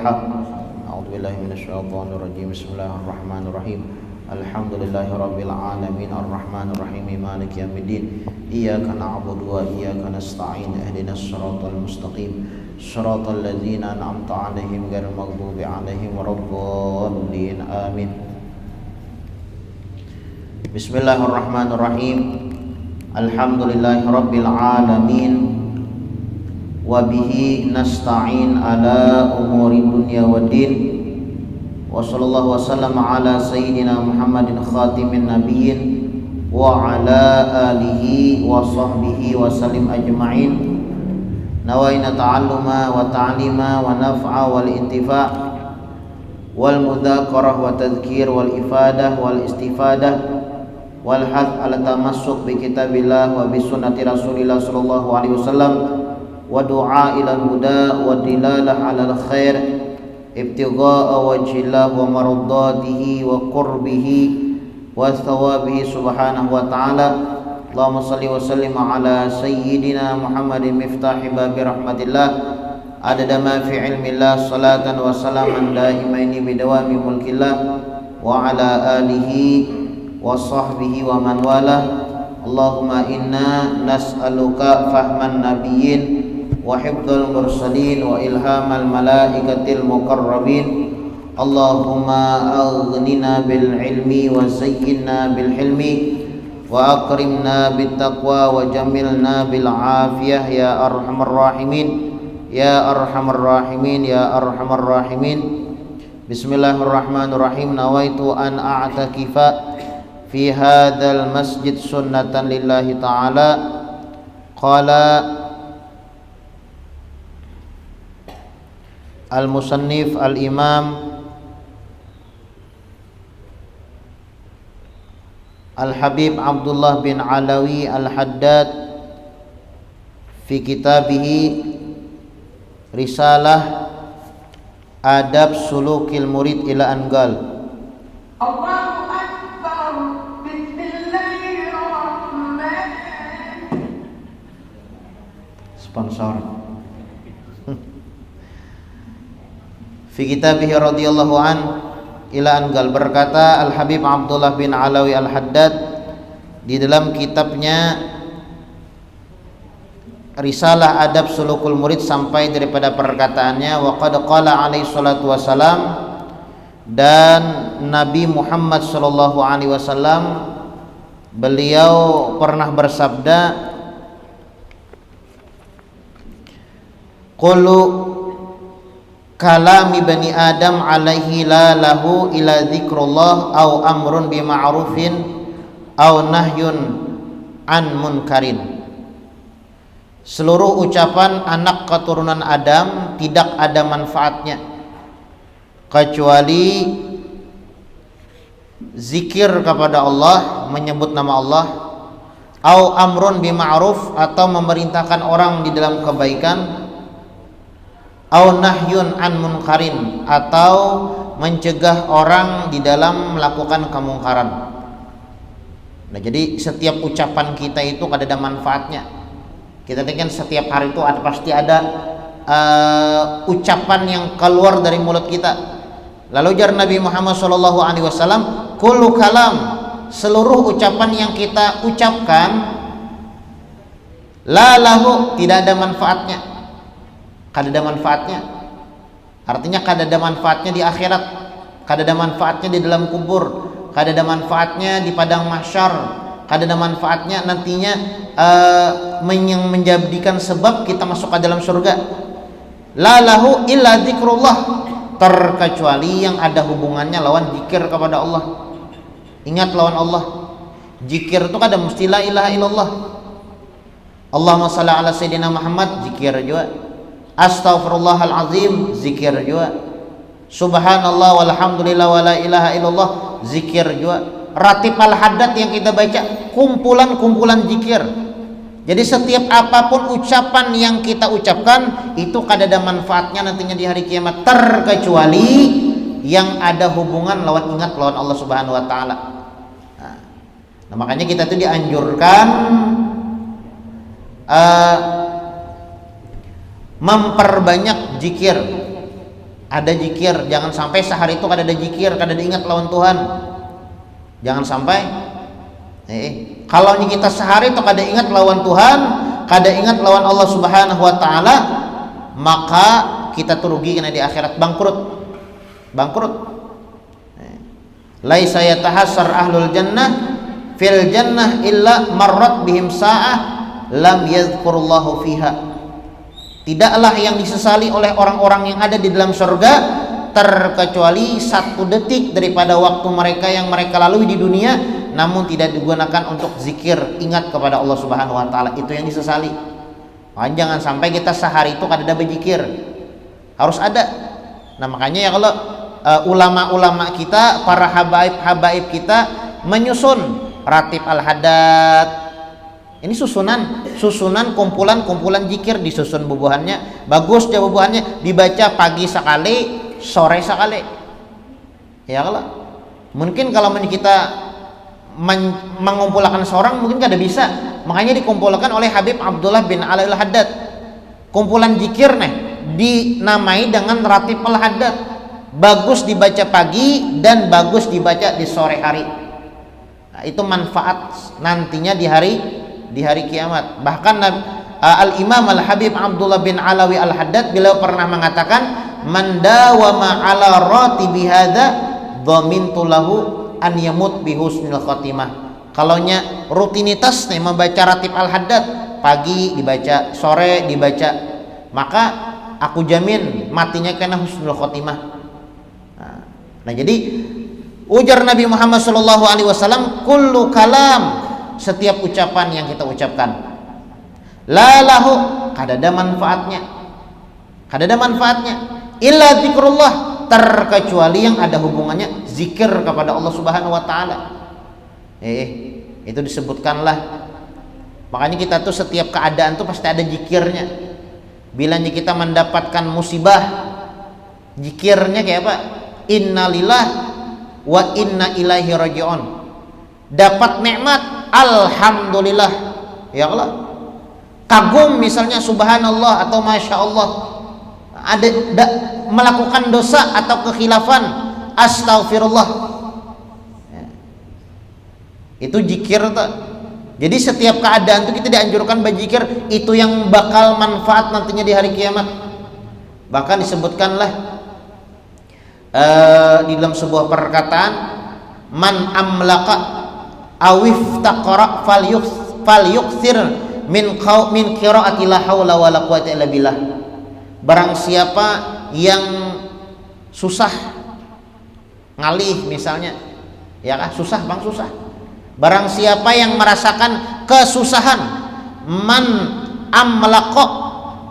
بالحق. أعوذ بالله من الشيطان الرجيم. بسم الله الرحمن الرحيم. الحمد لله رب العالمين الرحمن الرحيم مالك يوم الدين. إياك نعبد وإياك نستعين. اهدنا الصراط المستقيم صراط الذين أنعمت عليهم غير المغضوب عليهم ولا الضالين آمين. بسم الله الرحمن الرحيم. الحمد لله رب العالمين وبه نستعين على أمور الدنيا والدين. وصلى الله وسلم على سيدنا محمد خاتم النبيين وعلى آله وصحبه وسلم أجمعين. نوينا تعلم وتعليم ونفع والانتفاع والمذاكرة والتذكير والإفادة والاستفادة والحث على التمسك بكتاب الله وبسنة رسول الله صلى الله عليه وسلم ودعاء إلى الهدى والدلالة على الخير ابتغاء وجه الله ومرضاته وقربه وثوابه سبحانه وتعالى. اللهم صل وسلم على سيدنا محمد مفتاح باب رحمة الله عدد ما في علم الله صلاة وسلاما دائمين بدوام ملك الله وعلى آله وصحبه ومن والاه. اللهم إنا نسألك فهم النبيين وحفظ المرسلين وإلهام الملائكة المقربين. اللهم أغننا بالعلم وزينا بالحلم وأكرمنا بالتقوى وجملنا بالعافية يا أرحم الراحمين يا أرحم الراحمين يا أرحم الراحمين. بسم الله الرحمن الرحيم. نويت أن أعتكف في هذا المسجد سنة لله تعالى. قال المصنف الإمام الحبيب عبد الله بن علوي الحداد في كتابه رسالة آداب سلوك المريد إلى أنقال. Sponsor. Fi kitabihi radhiyallahu an ila angal, berkata Al Habib Abdullah bin Alawi Al Haddad di dalam kitabnya Risalah Adab Sulukul Murid sampai daripada perkataannya wa qad qala alaihi salatu wasalam, dan Nabi Muhammad sallallahu alaihi wasallam beliau pernah bersabda, qulu kalami bani Adam alaihi la lahu ila dzikrullah au amrun bima'rufin au nahyun an munkarin. Seluruh ucapan anak keturunan Adam tidak ada manfaatnya kecuali zikir kepada Allah, menyebut nama Allah, au amrun bima'ruf atau memerintahkan orang di dalam kebaikan, au nahyun an munkarin atau mencegah orang di dalam melakukan kemungkaran. Nah, jadi setiap ucapan kita itu ada manfaatnya. Kita kan setiap hari itu pasti ada ucapan yang keluar dari mulut kita. Lalu jar Nabi Muhammad SAW, kullu kalam, seluruh ucapan yang kita ucapkan la lahu, tidak ada manfaatnya. Kada ada manfaatnya, artinya kada ada manfaatnya di akhirat, kada ada manfaatnya di dalam kubur, kada ada manfaatnya di padang mahsyar, kada ada manfaatnya nantinya yang menjadikan sebab kita masuk ke dalam surga. La lahu illa dzikrullah, terkecuali yang ada hubungannya lawan zikir kepada Allah. Ingat lawan Allah. Zikir itu kada mesti la ilaha illallah. Allahumma shalli ala sayyidina Muhammad, zikir juga. Astaghfirullahalazim, zikir juga. Subhanallah walhamdulillah wala ilaha illallah, zikir juga. Ratib al-haddad yang kita baca, kumpulan-kumpulan zikir. Jadi setiap apapun ucapan yang kita ucapkan itu kada ada manfaatnya nantinya di hari kiamat, terkecuali yang ada hubungan lawan ingat lawan Allah Subhanahu wa taala. Nah, makanya kita tuh dianjurkan memperbanyak zikir. ada zikir. Jangan sampai sehari itu kada ada zikir, kada ada ingat lawan Tuhan. Jangan sampai kalau kita sehari itu kada ingat lawan Tuhan, kada ingat lawan Allah Subhanahu wa taala, maka kita tuh rugi kena di akhirat, bangkrut. Laisa yatahassar ahlul jannah fil jannah illa marrat bihim sa'ah lam yadhkurullahu fiha. Tidaklah yang disesali oleh orang-orang yang ada di dalam surga terkecuali 1 detik daripada waktu mereka yang mereka lalui di dunia, namun tidak digunakan untuk zikir, ingat kepada Allah Subhanahu wa taala. Itu yang disesali. Jangan sampai kita sehari itu kada ada berzikir. Harus ada. Nah, makanya ya kalau ulama-ulama kita, para habaib kita menyusun ratib al-haddad. Ini susunan kumpulan zikir, disusun bubuhannya, bagus aja bubuhannya, dibaca pagi sekali, sore sekali. Ya kalau mungkin kalau kita mengumpulkan seorang mungkin kada bisa, makanya dikumpulkan oleh Habib Abdullah bin Ali al-Haddad. Kumpulan zikir dinamai dengan ratib al-haddad, bagus dibaca pagi dan bagus dibaca di sore hari. Nah, itu manfaat nantinya di hari kiamat. Bahkan Al-Imam Al-Habib Abdullah bin Alawi Al-Haddad beliau pernah mengatakan, man dawama ala ratibi hadza dhamintu lahu an yamut bi husnil khatimah. Kalaunya rutinitas membaca ratib Al-Haddad, pagi dibaca, sore dibaca, maka aku jamin matinya kena husnul khotimah. Nah, jadi ujar Nabi Muhammad SAW, kullu kalam, setiap ucapan yang kita ucapkan, la lahu, kada ada manfaatnya, illa zikrullah, terkecuali yang ada hubungannya zikir kepada Allah Subhanahu wa taala. Itu disebutkanlah. Makanya kita tuh setiap keadaan tuh pasti ada zikirnya. Bilanya kita mendapatkan musibah, zikirnya kayak apa? Innalillah wa inna ilaihi raji'un. Dapat nikmat, alhamdulillah, ya Allah. Kagum misalnya subhanallah atau masya Allah. Melakukan dosa atau kekhilafan, astaghfirullah. Itu zikir tuh. Jadi setiap keadaan itu kita dianjurkan berzikir, itu yang bakal manfaat nantinya di hari kiamat. Bahkan disebutkanlah di dalam sebuah perkataan, man amlaka awif taqra falyukthir min qiraati la haula wala quwwata illa billah. Barang siapa yang susah ngalih misalnya, ya kan, susah. Barang siapa yang merasakan kesusahan, man amlaqo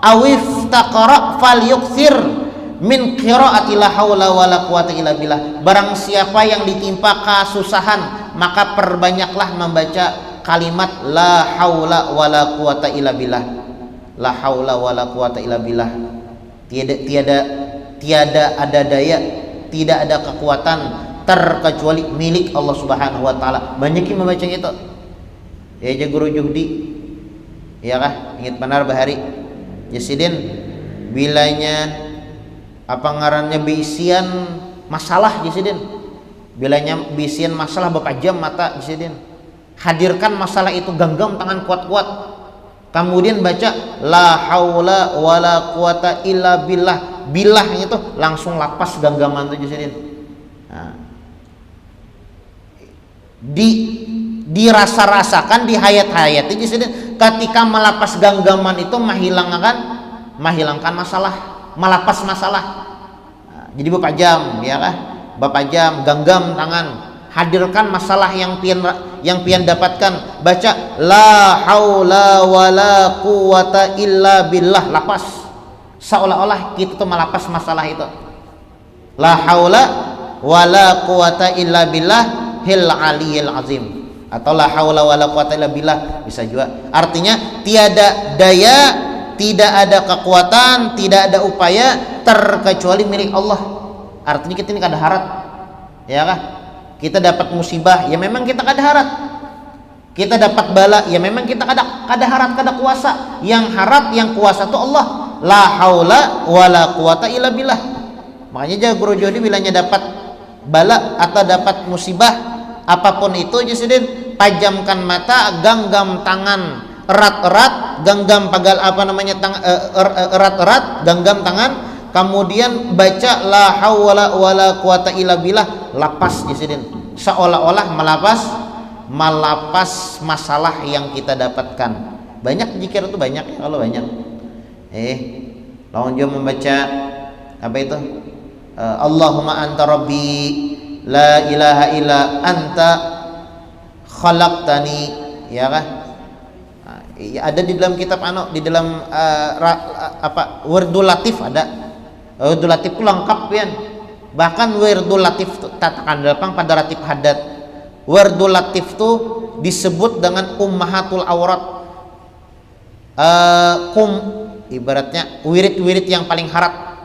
awif taqra falyukthir min qiraati la haula wala quwata illa billah. Barang siapa yang ditimpa kesusahan, maka perbanyaklah membaca kalimat la haula wala quwata illa billah. La haula wala quwata illa billah. Tiada ada daya, tidak ada kekuatan terkecuali milik Allah Subhanahu wa taala. Banyak yang membaca itu. Ya aja guru Juhdi. Ya kah? Ingat benar bahari. Jasidin bilanya apa ngarannya bisian masalah Jasidin. Bilanya bisian masalah bapak jam mata Jasidin. Hadirkan masalah itu, genggam tangan kuat-kuat. Kemudian baca la haula wala quwata illa billah. Billah itu langsung lapas genggaman itu Jasidin. Nah, dirasa-rasakan, dihayat-hayati ketika melapas genggaman itu menghilangkan masalah, melapas masalah. Nah, jadi bapak jam, ya kah? Bapak jam, genggam tangan, hadirkan masalah yang pian dapatkan, baca la haula wala quwata illa billah, lapas, seolah-olah kita tuh melapas masalah itu. La haula wala quwata illa billah hil aliyil azim, atau la haula wala quwata illa billah bisa juga. Artinya tiada daya, tidak ada kekuatan, tidak ada upaya terkecuali milik Allah. Artinya kita ini kada harap, ya kah? Kita dapat musibah, ya memang kita kada harap. Kita dapat bala, ya memang kita kada harap, kada kuasa. Yang harap, yang kuasa itu Allah. La haula wala quwata illa billah. Makanya jaga guru jodi bilanya dapat bala atau dapat musibah apapun itu Jasidin, pajamkan mata, genggam tangan erat-erat, genggam pagal erat-erat, genggam tangan, kemudian baca la haula wala quwata illa billah, lapas Jasidin, seolah-olah melapas masalah yang kita dapatkan. Banyak zikir itu banyak, kalau banyak lawan dia membaca apa itu, Allahumma anta rabbi la ilaha illa anta khalaqtani, ya kan? Ada di dalam kitab di dalam Wirdul Latif ada. Wirdul Latif itu lengkap ya. Bahkan Wirdul Latif tatakan depan pada ratib hadat. Wirdul Latif itu disebut dengan ummahatul aurat. Ibaratnya wirid-wirid yang paling harat.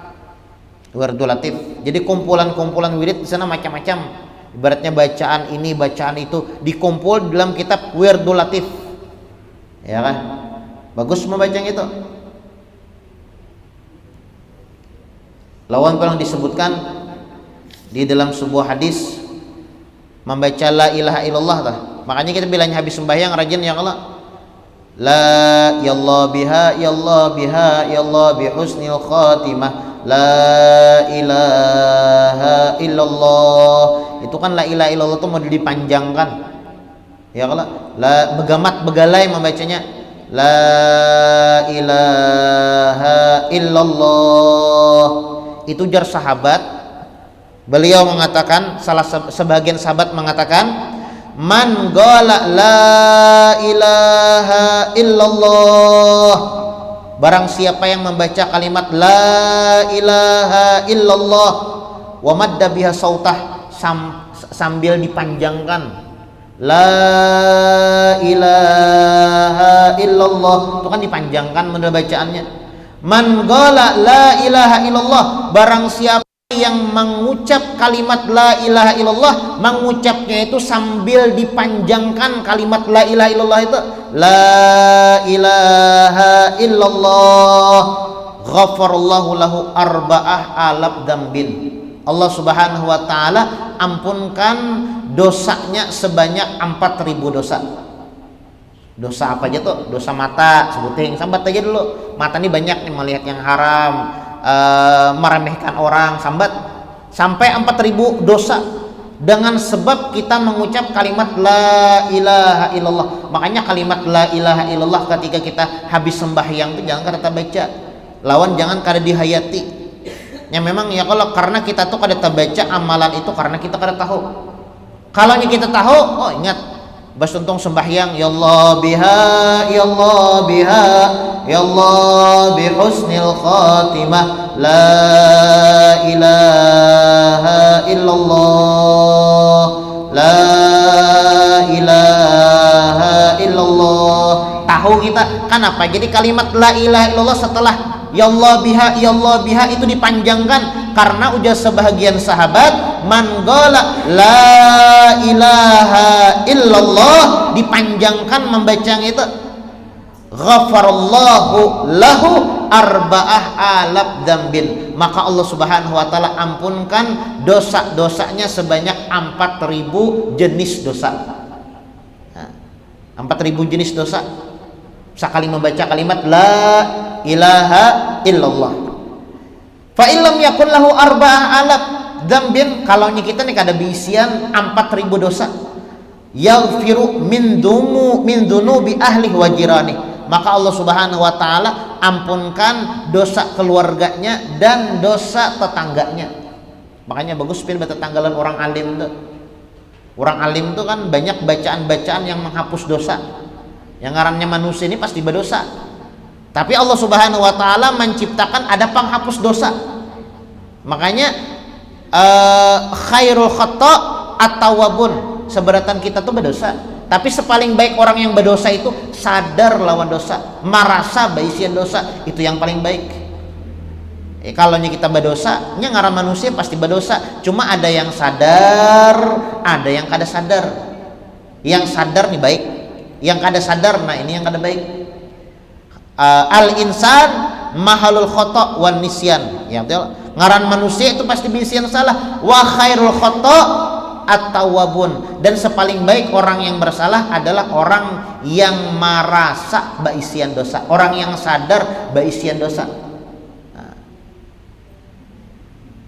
Wirdul Latif. Jadi kumpulan-kumpulan wirid di sana macam-macam. Ibaratnya bacaan ini, bacaan itu dikumpul dalam kitab Wirdul Latif. Ya kan? Bagus membaca itu. Lawan yang disebutkan di dalam sebuah hadis membaca la ilaha illallah tah. Makanya kita bilangnya habis sembahyang rajin ya Allah. La ya Allah biha ya Allah biha ya Allah bi husnil khatimah. La ilaha illallah. Itu kan la ilaha illallah itu mau dipanjangkan. Ya Allah, la begamat begalai membacanya. La ilaha illallah. Itu jar sahabat. Beliau mengatakan, sebagian sahabat mengatakan, man qala la ilaha illallah, barang siapa yang membaca kalimat la ilaha illallah wa madda biha sautah, sambil dipanjangkan la ilaha illallah, itu kan dipanjangkan menurut bacaannya. Man qala la ilaha illallah, barang siapa yang mengucap kalimat la ilaha illallah, mengucapnya itu sambil dipanjangkan kalimat la ilaha illallah itu, la ilaha illallah, ghafarallahu lahu arba'ah alaf dambin, Allah subhanahu wa ta'ala ampunkan dosanya sebanyak 4.000 dosa. Dosa apa aja tuh? Dosa mata, sebuting sambat aja dulu. Mata ini banyak nih, melihat yang haram, meremehkan orang, sambat sampai 4.000 dosa dengan sebab kita mengucap kalimat la ilaha illallah. Makanya kalimat la ilaha illallah ketika kita habis sembahyang itu jangan kada baca, lawan jangan kada dihayati. Ya memang ya, kalau karena kita tuh kada baca amalan itu karena kita kada tahu. Kalau kita tahu, oh ingat bas untung sembahyang ya Allah biha ya Allah biha ya Allah bi husnil khatimah la ilaha illallah la ilaha illallah. Tahu kita kan apa? Jadi kalimat la ilaha illallah setelah ya Allah biha itu dipanjangkan karena ujar sebahagian sahabat man qala la ilaha illallah, dipanjangkan membacanya itu ghafarallahu lahu arba'ah alaf dzambin, maka Allah subhanahu wa ta'ala ampunkan dosa-dosanya sebanyak 4.000 jenis dosa. 4.000 jenis dosa sekali membaca kalimat la ilaha illallah. Fa illam yakun lahu arba'ah alaf dzambin, kalau kita nih kada bisian 4.000 dosa, yaghfiru min dunubi ahli wa jirani, maka Allah subhanahu wa ta'ala ampunkan dosa keluarganya dan dosa tetangganya. Makanya bagus pilih tetanggalan orang alim tuh. Orang alim tuh kan banyak bacaan-bacaan yang menghapus dosa. Yang ngarannya manusia ini pasti berdosa, tapi Allah subhanahu wa ta'ala menciptakan ada penghapus dosa. Makanya khairul khata at-tawwabun, seberatan kita tuh berdosa, tapi sepaling baik orang yang berdosa itu sadar lawan dosa, merasa baisian dosa, itu yang paling baik. Kalau kita berdosa, nya ngaran manusia pasti berdosa, cuma ada yang sadar, ada yang kada sadar. Yang sadar nih baik, yang kada sadar, nah ini yang kada baik. Al insan mahalul khata wan nisyan, ya betul. Ngaran manusia itu pasti bisian salah. Wa khairul khata' at-tawwabun, dan sepaling baik orang yang bersalah adalah orang yang merasa baisian dosa, orang yang sadar baisian dosa. Nah,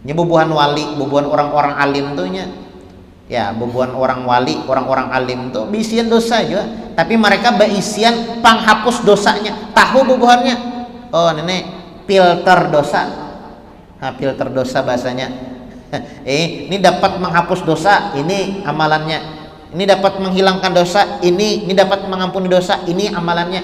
ini bubuhan wali, bubuhan orang-orang alim tuh nya. Ya, bubuhan orang wali, orang-orang alim tuh bisian dosa juga, tapi mereka baisian penghapus dosanya. Tahu bubuhannya? Oh, nenek filter dosa. Nah, filter dosa bahasanya. Ini dapat menghapus dosa, ini amalannya. Ini dapat menghilangkan dosa, ini dapat mengampuni dosa, ini amalannya.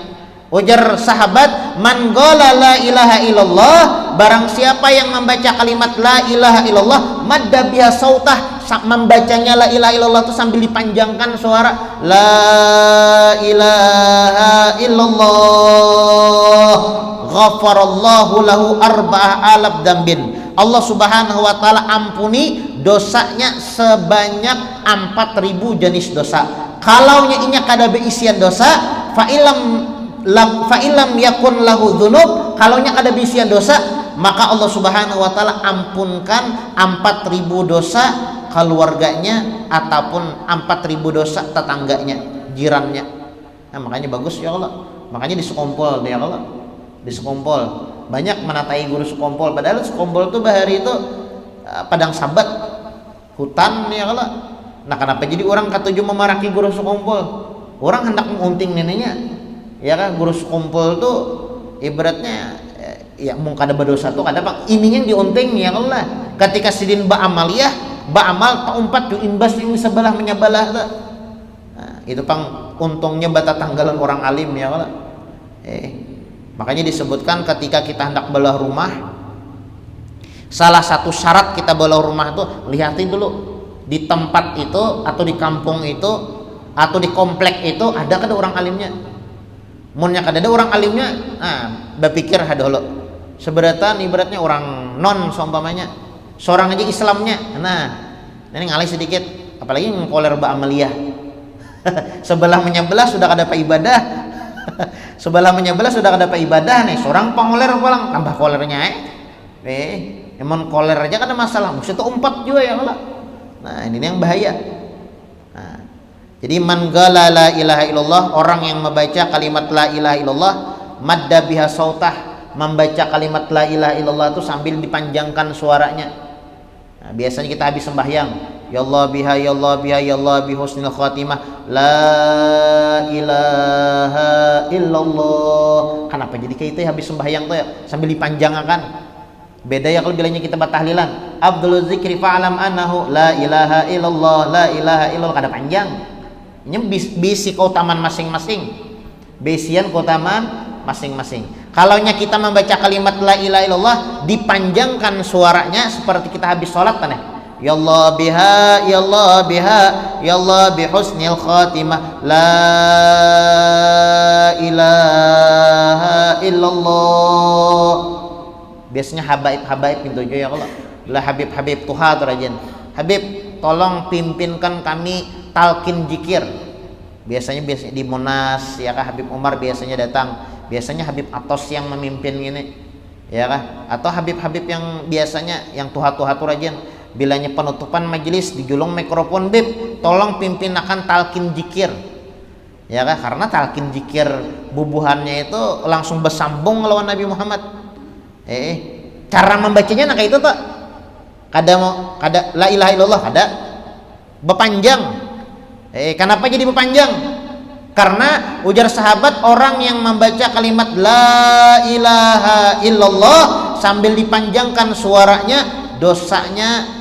Ujar sahabat, man qala la ilaha illallah, barang siapa yang membaca kalimat la ilaha illallah, madda biha sautah, membacanya la ilaha illallah itu sambil dipanjangkan suara, la ilaha illallah, ghafarallahu lahu arba'ah alaf dzambin. Allah Subhanahu wa taala ampuni dosanya sebanyak 4.000 jenis dosa. Kalau nya kada beisian dosa, fa ilam yakun lahu dzunub, kalau nya kada beisian dosa, maka Allah Subhanahu wa taala ampunkan 4.000 dosa keluarganya ataupun 4.000 dosa tetangganya, jirannya. Nah, makanya bagus ya Allah. Makanya disekompol ya Allah. Disekompol. Banyak menatai guru sekompol, padahal sekompol itu bahari itu padang sabat, hutan ya Allah. Nah, kenapa jadi orang ketujuh memaraki guru sekompol? Orang hendak mengunting neneknya, ya kan? Guru sekompol tuh ibaratnya ya mung kada berdosa tuh kada pak ini yang diunting ya Allah. Ketika sidin ba amaliyah, ba amal taumpat tu imbas yang sebelah menyabalah tuh. Nah, itu pang untungnya bata tanggalan orang alim ya Allah. Makanya disebutkan ketika kita hendak belah rumah, salah satu syarat kita belah rumah itu lihatin dulu di tempat itu atau di kampung itu atau di komplek itu ada kada orang alimnya. Munnya kada ada orang alimnya, nah berpikir dulu. Seberatan ibaratnya orang non seumpamanya, seorang aja Islamnya. Nah, ini ngalih sedikit, apalagi ngkoler ba amaliyah. Sebelah menyebelah sudah kada ibadah. Sebelah menyebelah sudah ada ibadah nih, seorang pengoler pulang tambah kolernya emang koler aja kan ada masalah, maksudnya umpat juga ya Allah. Nah, ini yang bahaya. Nah, jadi man qala la ilaha illallah, orang yang membaca kalimat la ilaha illallah, madda biha sautah, membaca kalimat la ilaha illallah itu sambil dipanjangkan suaranya. Nah, biasanya kita habis sembahyang, ya Allah biha ya Allah biha ya Allah bi husnil khatimah la ilaha illallah. Kenapa jadi kayak itu ya habis sembahyang tuh ya sambil dipanjangkan? Beda ya kalau bilangnya kita batahlilan, Abdul zikri fa'alam annahu la ilaha illallah la ilaha illallah, kada panjang. Ini bisi keutamaan masing-masing, bisian keutamaan masing-masing. Kalau kita membaca kalimat la ilaha illallah dipanjangkan suaranya seperti kita habis sholat kan ya. Ya Allah biha ya Allah biha ya Allah bi husnil khatimah la ilaha illallah. Biasanya habaib gitu aja ya Allah. La habib tuha rajin. Habib tolong pimpinkan kami talqin zikir. Biasanya di Monas ya kah, Habib Umar biasanya datang. Biasanya Habib Atos yang memimpin ini ya kah, atau Habib-habib yang biasanya yang tuha-tuha rajin. Bilanya penutupan majelis digulung mikrofon, Bib tolong pimpin akan talqin zikir ya kah, karena talqin zikir bubuhannya itu langsung bersambung lawan Nabi Muhammad. Cara membacanya nah kayak itu tuh kada la ilaha illallah kada bepanjang. Kenapa jadi bepanjang? Karena ujar sahabat, orang yang membaca kalimat la ilaha illallah sambil dipanjangkan suaranya, dosanya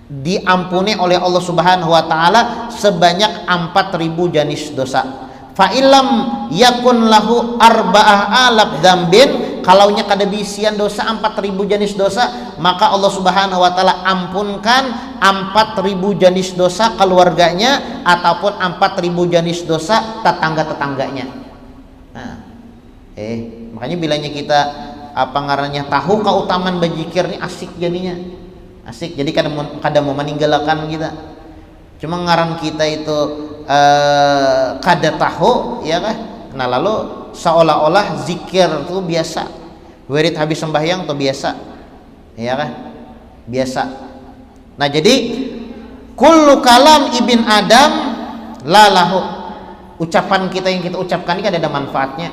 diampuni oleh Allah Subhanahu wa taala sebanyak 4.000 jenis dosa. Fa illam yakun lahu arba'ah alaf dzambin, kalau nya kada bisian dosa 4.000 jenis dosa, maka Allah Subhanahu wa taala ampunkan 4.000 jenis dosa keluarganya ataupun 4.000 jenis dosa tetangga-tetangganya. Nah, makanya bilanya kita apa ngarannya tahu keutamaan berzikir ini asik jadinya. Asik, jadi kada mau meninggalkan kita. Cuma ngaran kita itu kada tahu ya kah. Nah, lalu seolah-olah zikir itu biasa. Wirid habis sembahyang tuh biasa. Ya kah? biasa. Nah, jadi kullu kalam ibn Adam la lahu. Ucapan kita yang kita ucapkan ini ada manfaatnya,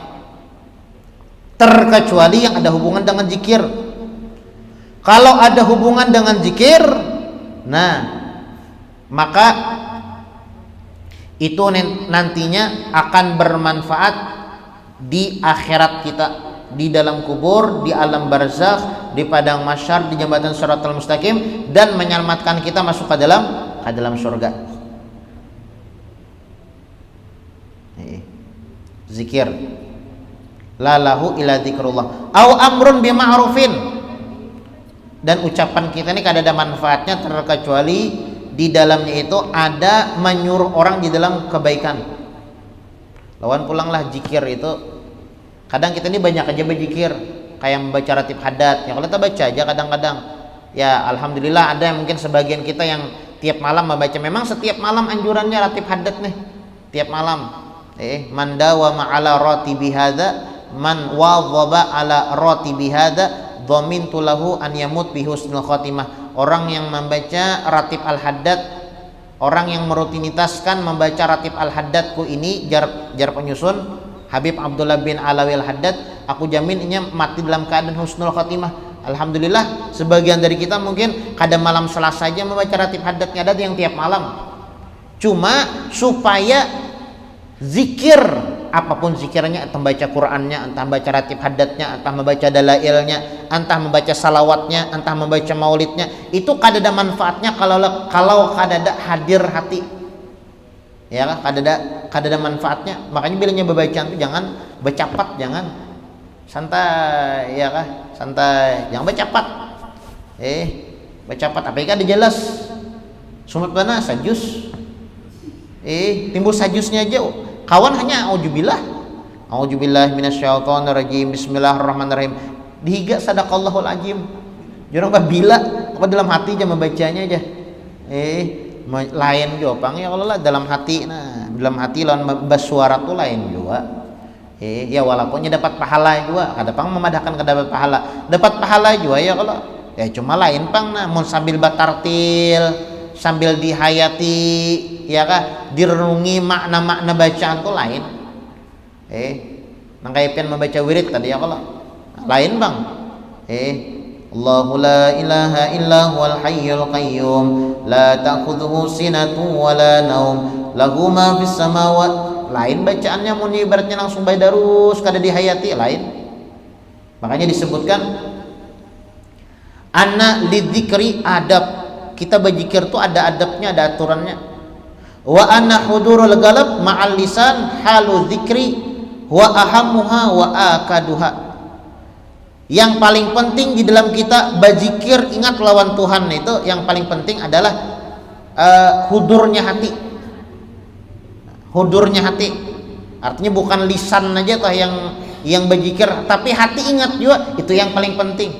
terkecuali yang ada hubungan dengan zikir. Kalau ada hubungan dengan zikir, nah maka itu nantinya akan bermanfaat di akhirat kita, di dalam kubur, di alam barzakh, di padang mahsyar, di jembatan Shiratal Mustaqim, dan menyelamatkan kita masuk ke dalam surga. Zikir la lahu illa dzikrullah au amrun bima'rufin. Dan ucapan kita ini kada ada manfaatnya terkecuali di dalamnya itu ada menyuruh orang di dalam kebaikan. Lawan pulanglah zikir itu. Kadang kita ini banyak aja berzikir, kayak membaca ratib hadat. Ya kalau kita baca aja kadang-kadang. Ya alhamdulillah ada yang mungkin sebagian kita yang tiap malam membaca. Memang setiap malam anjurannya ratib hadat nih. Tiap malam. Man dawama ala ratibi hadza, man wadhaba ala ratibi hadza, dhamintu lahu an yamut bi husnul khotimah. Orang yang membaca ratib al-haddad, orang yang merutinitaskan membaca ratib al-haddadku ini, jar penyusun Habib Abdullah bin Alawi al-Haddad, aku jamin ini mati dalam keadaan husnul khotimah. Alhamdulillah sebagian dari kita mungkin kadang malam Selasa saja membaca ratib haddadnya, ada yang tiap malam. Cuma supaya zikir, apapun zikirnya, entah membaca Qur'annya, entah membaca ratib haddadnya, entah membaca dalailnya, entah membaca salawatnya, entah membaca maulidnya, itu kadada manfaatnya kalau kadada hadir hati. Ya kan, kadada manfaatnya. Makanya bilangnya bacaan itu jangan bercapat, jangan santai, ya kan, santai, jangan bercapat. Bercapat apa kan jelas. Sumat bana sajus. Timbul sajusnya aja. Kawan hanya auzubillah minasyaitonirrajim, bismillahirrahmanirrahim, dihiga sadaqallahul azim. Jorong babila apa dalam hati aja membacanya aja. Lain jopang ya kalau lah dalam hati. Nah, dalam hati lawan bersuara tuh lain juga. Ya walaupunnya dapat pahala juga, kadang memadahkan dapat pahala. Dapat pahala juga ya kalau. Ya cuma lain pang nah mun sambil batartil, sambil dihayati, ya kah, direnungi makna-makna bacaan tuh lain. Nangkaipian membaca wirid tadi ya kalau lain bang. Allahu la ilaha illa huwal hayyul qayyum la ta'khudhuhu sinatun wa la naum lahu ma fis samawati. Lain bacaannya mun ibaratnya langsung bae darus kada dihayati, lain. Makanya disebutkan anna lidzikri adab. Kita berzikir tuh ada adabnya, ada aturannya. Wa anna hudurul galab ma'al lisan halu dzikri wa ahammuha wa akaduha. Yang paling penting di dalam kita berzikir, ingat lawan Tuhan itu yang paling penting adalah hudurnya hati. Hudurnya hati. Artinya bukan lisan aja toh yang berzikir, tapi hati ingat juga, itu yang paling penting.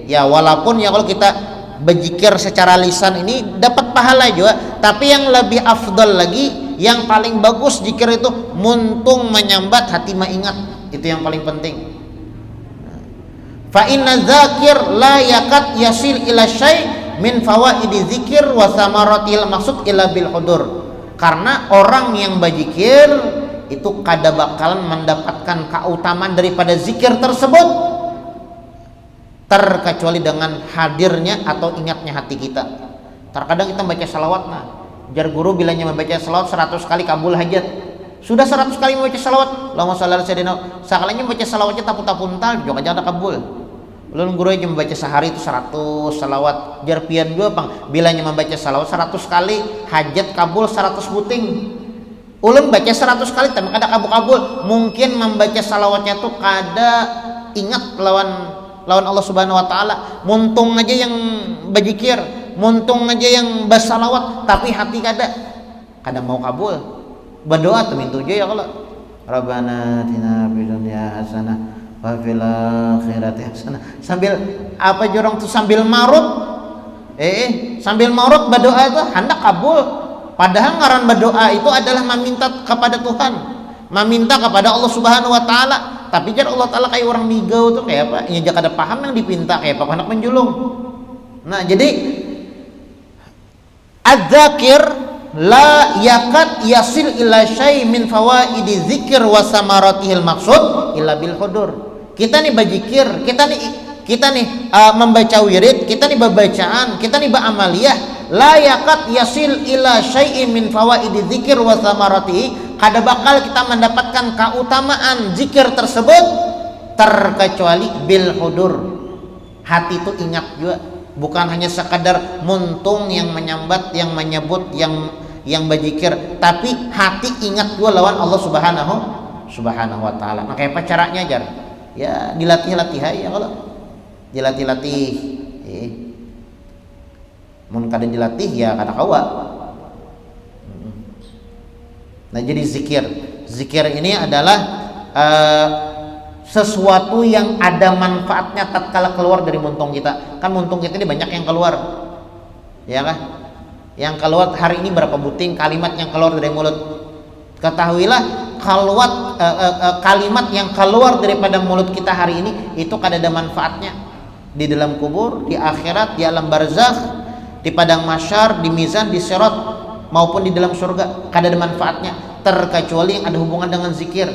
Ya walaupun ya kalau kita berzikir secara lisan ini dapat pahala juga, tapi yang lebih afdal lagi, yang paling bagus zikir itu muntung menyambat hati mengingat, itu yang paling penting. Fa inna dzakir la yakat yasil ila syai' min fawaidi dzikir wa samaratil maksud ila bil hudur. Karena orang yang berzikir itu kada bakalan mendapatkan keutamaan daripada zikir tersebut terkecuali dengan hadirnya atau ingatnya hati kita. Terkadang kita membaca salawat, nah jar guru bilangnya membaca salawat 100 kali kabul hajat. Sudah 100 kali membaca salawat, Allahumma shalli ala sayyidina, sekalinya membaca salawatnya tapun-tapuntal juga jangan ada kabul. Ulun guru aja membaca sehari itu 100 salawat. Jar pian juga bang, bilangnya membaca salawat 100 kali hajat kabul 100 buting. Ulun baca 100 kali tapi kada kabul-kabul. Mungkin membaca salawatnya tuh kada ingat lawan Allah Subhanahu wa taala. Muntung aja yang berzikir, muntung aja yang bersalawat, tapi hati kada mau kabul. Berdoa tuh minta aja ya kalau Rabbana atina fid dunya hasanah wa fil akhirati hasanah. Sambil apa jorong tuh sambil marut. Sambil marut berdoa itu hendak kabul. Padahal ngaran berdoa itu adalah meminta kepada Tuhan, meminta kepada Allah Subhanahu wa taala. Tapi jar Allah taala kayak orang migau tuh kayak apa? Nya kada paham yang dipinta kayak apa hendak menjulung. Nah, jadi adzakir la yakad yasil ila syai min fawaidi dzikir wa samaratihil maqsud illa bil hudur. Kita nih bajikir, kita nih membaca wirid, kita nih bacaan, kita nih ba'amaliyah, la yakad yasil ila syai'in min fawaidi dzikir wa samaratihi, kada bakal kita mendapatkan keutamaan zikir tersebut terkecuali bil hudur. Hati itu ingat juga, bukan hanya sekadar muntung yang menyambat, yang menyebut, yang berzikir, tapi hati ingat juga lawan Allah Subhanahu wa taala. Nah, kayak apa caranya, Jar? Ya dilatih-latih ya, kalau dilatih-latih mun kada dilatih ya kada kawa. Nah, jadi zikir ini adalah sesuatu yang ada manfaatnya tatkala keluar dari muntung kita. Kan muntung kita ini banyak yang keluar, ya kan? Yang keluar hari ini berapa buting kalimat yang keluar dari mulut. Ketahuilah kalimat yang keluar daripada mulut kita hari ini itu kada ada manfaatnya di dalam kubur, di akhirat, di alam barzakh, di padang mahsyar, di mizan, di sirat, maupun di dalam surga. Kada ada manfaatnya terkecuali yang ada hubungan dengan zikir.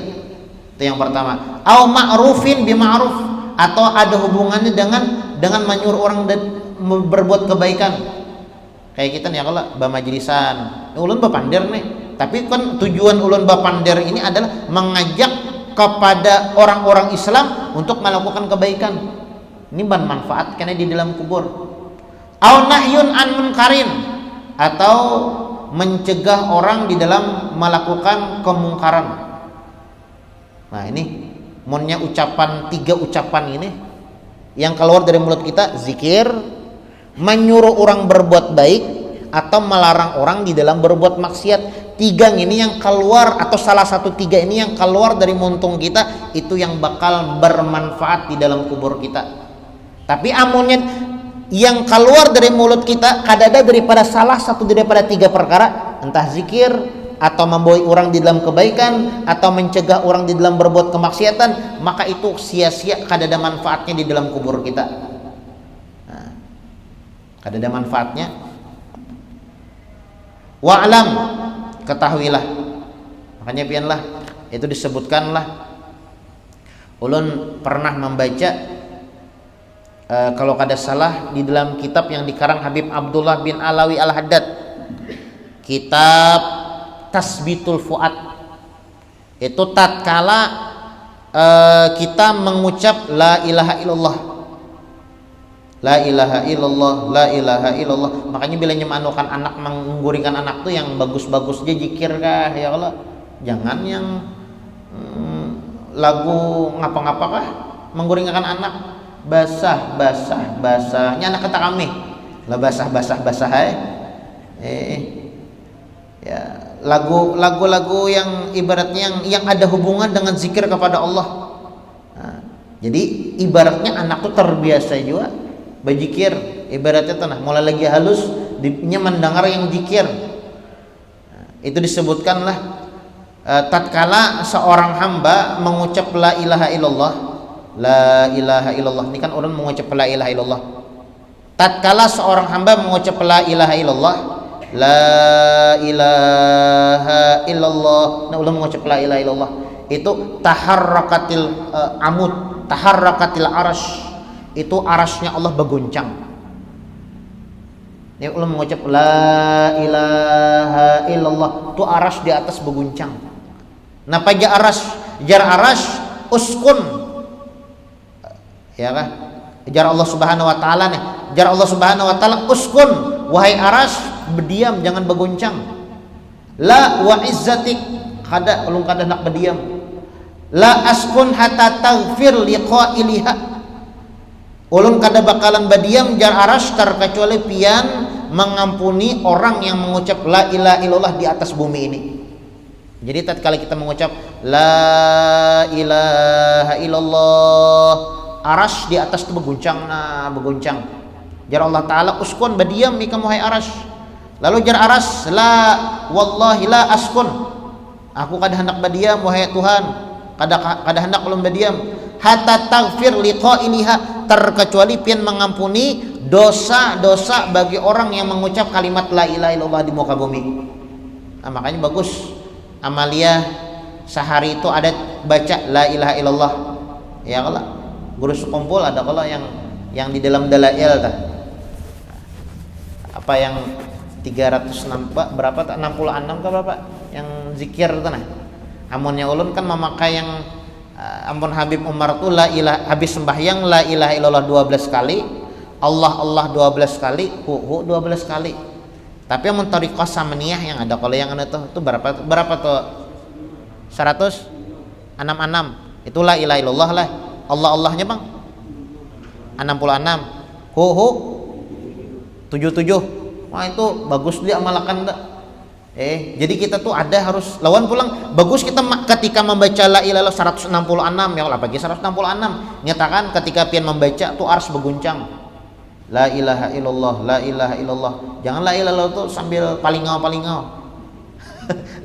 Itu yang pertama. Au ma'rufin bi ma'ruf, atau ada hubungannya dengan menyuruh orang dan berbuat kebaikan. Kayak kita nih kalau bamajlisan, ulun bapandir nih, tapi kan tujuan ulun bapandir ini adalah mengajak kepada orang-orang Islam untuk melakukan kebaikan. Ini manfaat karena di dalam kubur. Au nahyun an munkarin, atau mencegah orang di dalam melakukan kemungkaran. Nah, ini monnya tiga ucapan ini yang keluar dari mulut kita, zikir, menyuruh orang berbuat baik, atau melarang orang di dalam berbuat maksiat. Tiga ini yang keluar, atau salah satu tiga ini yang keluar dari muntung kita, itu yang bakal bermanfaat di dalam kubur kita. Tapi amunnya yang keluar dari mulut kita kadada daripada salah satu daripada tiga perkara, entah zikir, atau membawa orang di dalam kebaikan, atau mencegah orang di dalam berbuat kemaksiatan, maka itu sia-sia, kadada manfaatnya di dalam kubur kita. Nah, kadada manfaatnya. Wa'lam, ketahuilah, makanya pianlah itu disebutkanlah, ulun pernah membaca kalau kada salah di dalam kitab yang dikarang Habib Abdullah bin Alawi Al-Haddad, kitab Tasbitul Fuad, itu tatkala kita mengucap la ilaha illallah, la ilaha illallah, la ilaha illallah. Makanya bila nyemanukan anak, mengguringkan anak tuh yang bagus-bagus aja zikir kah ya Allah, jangan yang lagu ngapa-ngapa kah mengguringkan anak. Basah nya anak kata kami lah, basah ya lagu-lagu yang ibaratnya yang ada hubungan dengan zikir kepada Allah. Nah, jadi ibaratnya anak tuh terbiasa juga berzikir, ibaratnya tanah mulai lagi halus dia mendengar yang zikir. Nah, itu disebutkanlah tatkala seorang hamba mengucap la ilaha illallah, la ilaha illallah, ini kan orang mengucap la ilaha illallah. Tatkala seorang hamba mengucap la ilaha illallah, la ilaha illallah, nah ulah mengucap la ilaha illallah, itu taharrakatil amud, taharrakatil arash, itu arasnya Allah berguncang. Ini ulah mengucap la ilaha illallah, itu arash di atas berguncang. Napa jar arash uskun, ya kan? Jar Allah Subhanahu wa taala nih, jar Allah Subhanahu wa taala uskun, wahai arash berdiam, jangan bergoncang. La wa izzatik, kada ulun kada nak berdiam. La askun hatta taghfir liqailiha, ulun kada bakalan berdiam jar arash terkecuali pian mengampuni orang yang mengucap la ilaha illallah di atas bumi ini. Jadi tatkala kita mengucap la ilaha illallah, arash di atas itu berguncang, berguncang. Jar Allah taala uskun, berdiam ikamu hai arash. Lalu jar arash, la wallahi la askun, aku kada hendak berdiam wahai Tuhan, kada hendak ulun berdiam, hatta taghfir liqailiha, terkecuali pian mengampuni dosa-dosa bagi orang yang mengucap kalimat la ilaha illallah di muka bumi. Nah, makanya bagus amalia sehari itu ada baca la ilaha illallah. Ya kalau guru sekumpul ada kalau yang di dalam dalail tah. Apa yang 306 berapa tak 66 ke berapa yang zikir itu nah. Amunnya ulun kan memakai yang ampun Habib Umar tuh la ilaha habis sembahyang la ilaha illallah 12 kali, Allah 12 kali, hu 12 kali. Tapi amun thariqah samaniyah yang ada kalau yang ada tuh berapa tuh 166 itu la ilaha illallah lah. Allahnya Bang 66, hu 77. Wah itu bagus dia amalkan dah. Jadi kita tuh ada harus lawan pulang bagus kita ketika membaca la ilaha 166 ya Allah bagi 166 nyatakan ketika pian membaca tuh ars berguncang la ilaha illallah la ilaha illallah, jangan la ilaha illallah tuh sambil palingau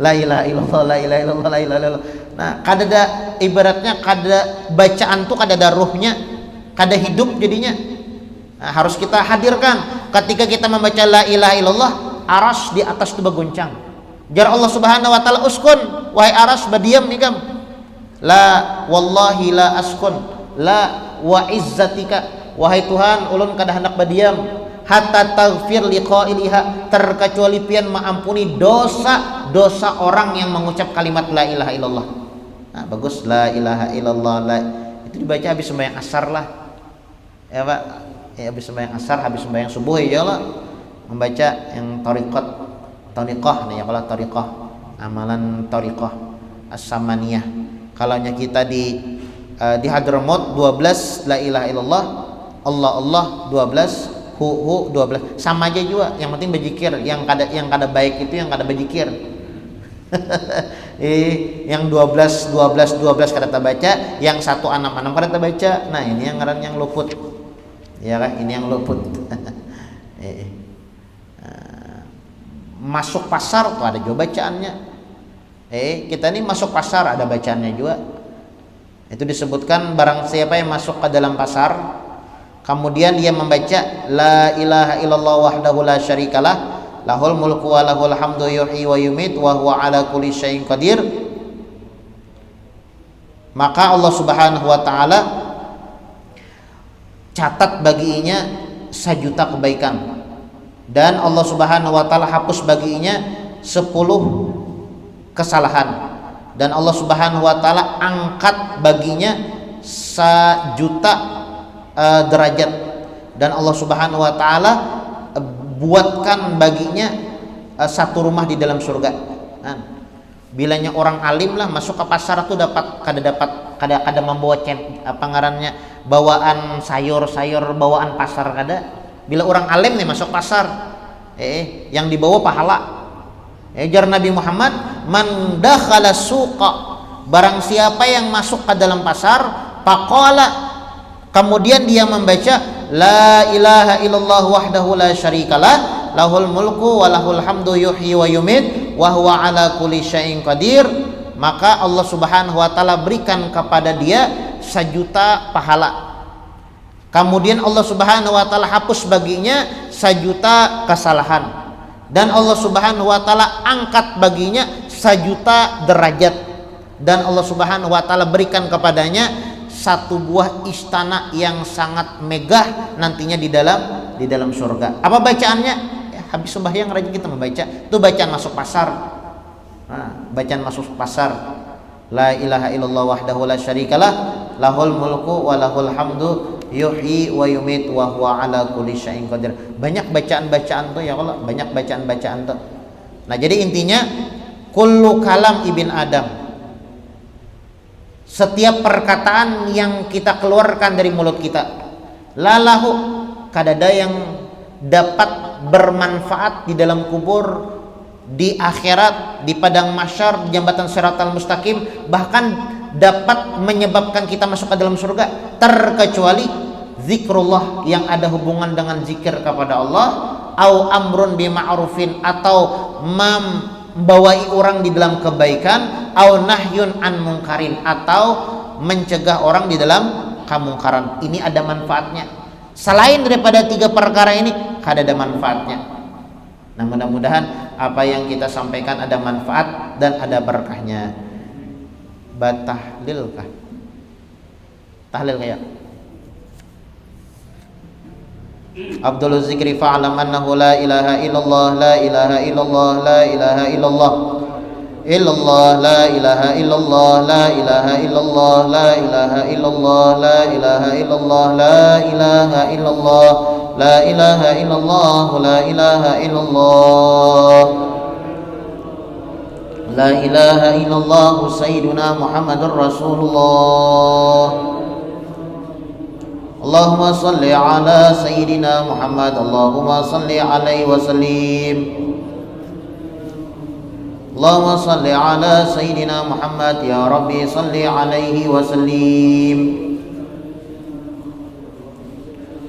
la ilaha illallah la ilaha illallah la ilaha illallah. Nah kada ibaratnya kada bacaan tuh kada ada ruhnya, kada hidup jadinya. Nah, harus kita hadirkan ketika kita membaca la ilaha illallah aras di atas itu berguncang. Jar Allah Subhanahu wa taala uskun wahai aras badiam ikam. La wallahi la askun la wa izzatika wahai Tuhan ulun kada hendak badiam hatta taghfir liqailiha terkecuali pian mengampuni dosa orang yang mengucap kalimat la ilaha illallah. Nah, bagus la ilaha illallah la. Itu dibaca habis sembahyang asar lah. Ya Pak. Ya habis sembahyang asar, habis sembahyang subuh ya Allah. Membaca yang thariqah nih ya kalau thariqah amalan thariqah as-samaniyah. Kalau kita di Hadramaut 12 la ilaha illallah, Allah 12, hu 12 sama aja juga, yang penting berzikir. Yang kada baik itu yang kada berzikir. Yang 12 kada baca, yang 166 kada baca. Nah ini yang ngaran yang luput ya kan, ini yang luput. Masuk pasar tuh ada juga bacaannya. Kita ini masuk pasar ada bacaannya juga. Itu disebutkan barang siapa yang masuk ke dalam pasar kemudian dia membaca la ilaha illallah wahdahu la syarikalah lahul mulku wa lahul hamdu yuhyi wa yumit wa huwa ala kulli syai'in qadir, maka Allah Subhanahu wa taala catat baginya 1 juta kebaikan dan Allah Subhanahu wa taala hapus baginya 10 kesalahan dan Allah Subhanahu wa taala angkat baginya 1 juta derajat dan Allah Subhanahu wa taala buatkan baginya 1 rumah di dalam surga. Nah, bilanya orang alim lah masuk ke pasar tuh kada membawa apa ngarannya bawaan sayur bawaan pasar kada. Bila orang alim nih masuk pasar yang dibawa pahala. Jar Nabi Muhammad man dakhala suqa, barang siapa yang masuk ke dalam pasar faqala kemudian dia membaca la ilaha illallah wahdahu la syarikalah lahul mulku wa lahul hamdu yuhyi wa yumit wa huwa ala kulli syai'in qadir, maka Allah Subhanahu wa taala berikan kepada dia 1 juta pahala. Kemudian Allah Subhanahu wa taala hapus baginya 1 juta kesalahan dan Allah Subhanahu wa taala angkat baginya 1 juta derajat dan Allah Subhanahu wa taala berikan kepadanya 1 buah istana yang sangat megah nantinya di dalam surga. Apa bacaannya? Habis sembahyang rajin kita membaca. Itu bacaan masuk pasar. Nah, bacaan masuk pasar. La ilaha illallah wahdahu la syarikalah lahul mulku wa lahul hamdu yuhyi wa yumit wa huwa ala kulli syai'in qadir. Banyak bacaan-bacaan tuh ya Allah, banyak bacaan-bacaan tuh. Nah, jadi intinya kullu kalam ibn Adam, setiap perkataan yang kita keluarkan dari mulut kita lalahu kadada yang dapat bermanfaat di dalam kubur, di akhirat, di padang mahsyar, di jembatan Shiratal Mustaqim, bahkan dapat menyebabkan kita masuk ke dalam surga, terkecuali zikrullah yang ada hubungan dengan zikir kepada Allah, au amrun bima'rufin atau membawai orang di dalam kebaikan, au nahyun an mungkarin atau mencegah orang di dalam kamungkaran. Ini ada manfaatnya. Selain daripada 3 perkara ini, ada manfaatnya. Nah, mudah-mudahan apa yang kita sampaikan ada manfaat dan ada berkahnya. Batahlil kah? Tahlil kayak Abdul Zikri fa'lam annahu la ilaha illallah, la ilaha illallah, la ilaha illallah, illallah, la ilaha illallah, la ilaha illallah, la ilaha illallah, la ilaha illallah, la ilaha illallah, la ilaha illallah, la ilaha illallah, la ilaha illallah, sayyiduna Muhammadur Rasulullah. Allahumma salli ala sayyidina Muhammad, Allahumma salli alaihi wa sallim. Allahumma salli ala sayyidina Muhammad, ya Rabbi salli alaihi wa sallim.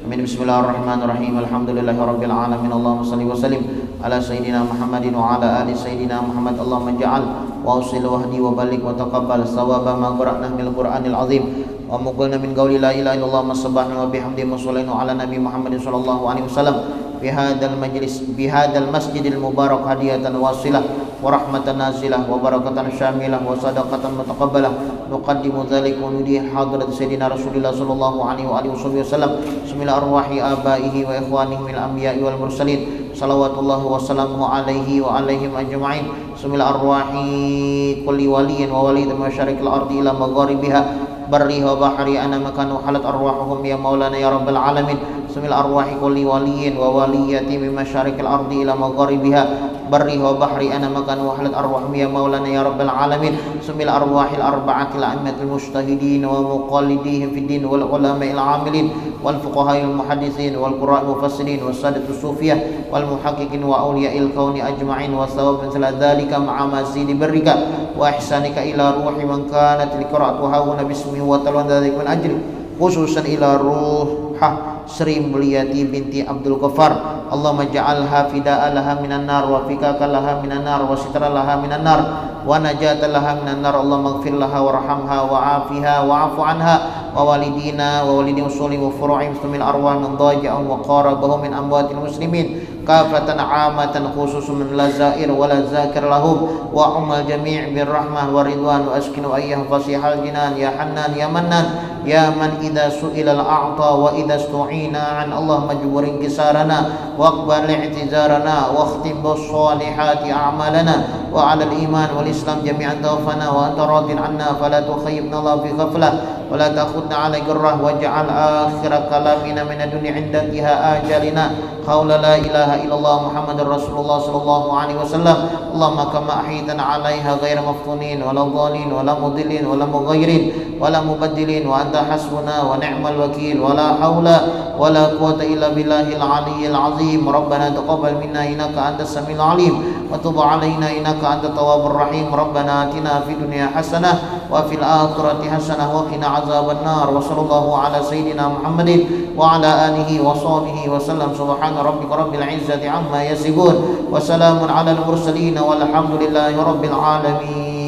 Amin. Bismillahirrahmanirrahim. Alhamdulillahi rabbil alamin. Allahumma salli wa sallim ala sayyidina Muhammadin wa ala ali sayyidina Muhammad. Allahumma ja'al wa usil wahdi wa balik wa taqabbal sawaba ma qara'na min al-Qur'anil azim wa muqulna min qawli la ilaha illallah masabahna wa bihamdi musallina ala nabi Muhammadin sallallahu alaihi wasallam fi hadzal majlis bi hadzal masjidil mubarak hadiyatan wasilah wa rahmatan nazilah wa barakatan syamilah wa sadaqatan mutaqabbalah nuqaddimu dzalik wa nudi hadrat sayyidina Rasulillah sallallahu alaihi wa alihi wasallam bismillah arwahi abaihi wa ikhwanihi min anbiya'i wal mursalin salawatullah wa salamuhu alaihi wa alaihim ajma'in bismillah arwahi kulli waliyin wa walid masyarikil ardi ila magharibiha barriha wa bahri ana makanu halat arwahuhum ya maulana ya rabbal alamin bismillah arwahi kulli waliyin wa waliyati min masyarikil ardi ila magharibiha barriha wa bahri ana makanu halat arwahum ya maulana ya rabbal alamin bismillah arwahil arba'atil a'immatil mujtahidin wa muqallidihim fid din wal ulama'il amilin wal fuqaha'il muhaddisin wal qurra'il mufassirin was sadatus sufiyah wal muhaqqiqin wa awliya'il kauni ajma'in wa sawab min dzalika ma'a mazidi barrika wa ihsanika ila ruhi man kanat liqra'atuha wa bismihi wa talwan dzalika min ajli khususan ila ruha Sri Mulyati binti Abdul Ghaffar Allahumma ja'alha fida'a laha minan nar wa fikaka laha minan nar wa sitra laha minan nar wa najata laha minan nar Allahumma ighfir laha warhamha wa afiha wa afu anha wa walidina wa walidi usuli wa furu'im istamil arwah min dhaja'um wa qarabahum min amwatil muslimin kafatan amatan khususun min lazair wa la zakir lahum wa ummal jami' bir rahmah wa ridwan wa askinu ayyah fasihal jinan ya hannan ya mannan ya man idza su'ila al-a'ta wa idza stu'ina an Allah majburin kisarana wa aqbal i'tizarana wa akhtim bis salihati a'malana wa 'ala al-iman wal islam jami'an tawaffana wa anta radin 'anna fala tukhayyibna Allah fi ghaflah wa la ta'khudna 'ala gurrah waj'al akhir kalamina min ad-dunya 'inda intiha ajalina qaula la ilaha illallah Muhammadur Rasulullah sallallahu alaihi wasallam Allahumma kama ahyaytana 'alaiha ghayra maftunin wa la dhalin wa la mudillin wa la mughayyirin wa la mubaddilin wa anta hasbuna wa ni'mal wakil wa la haula wa la quwwata illa billahil aliyyil azim rabbana taqabbal minna innaka antas samiul alim wa tub 'alaina innaka antat tawwabur rahim rabbana atina fid dunya hasanah wa fil akhirati hasanah wa qina azaban nar wa sallallahu ala sayyidina Muhammadin wa ala alihi wa sahbihi wa sallam subhana rabbika rabbil izzati amma yasifun wa salamun ala al mursalin walhamdulillahi rabbil alamin.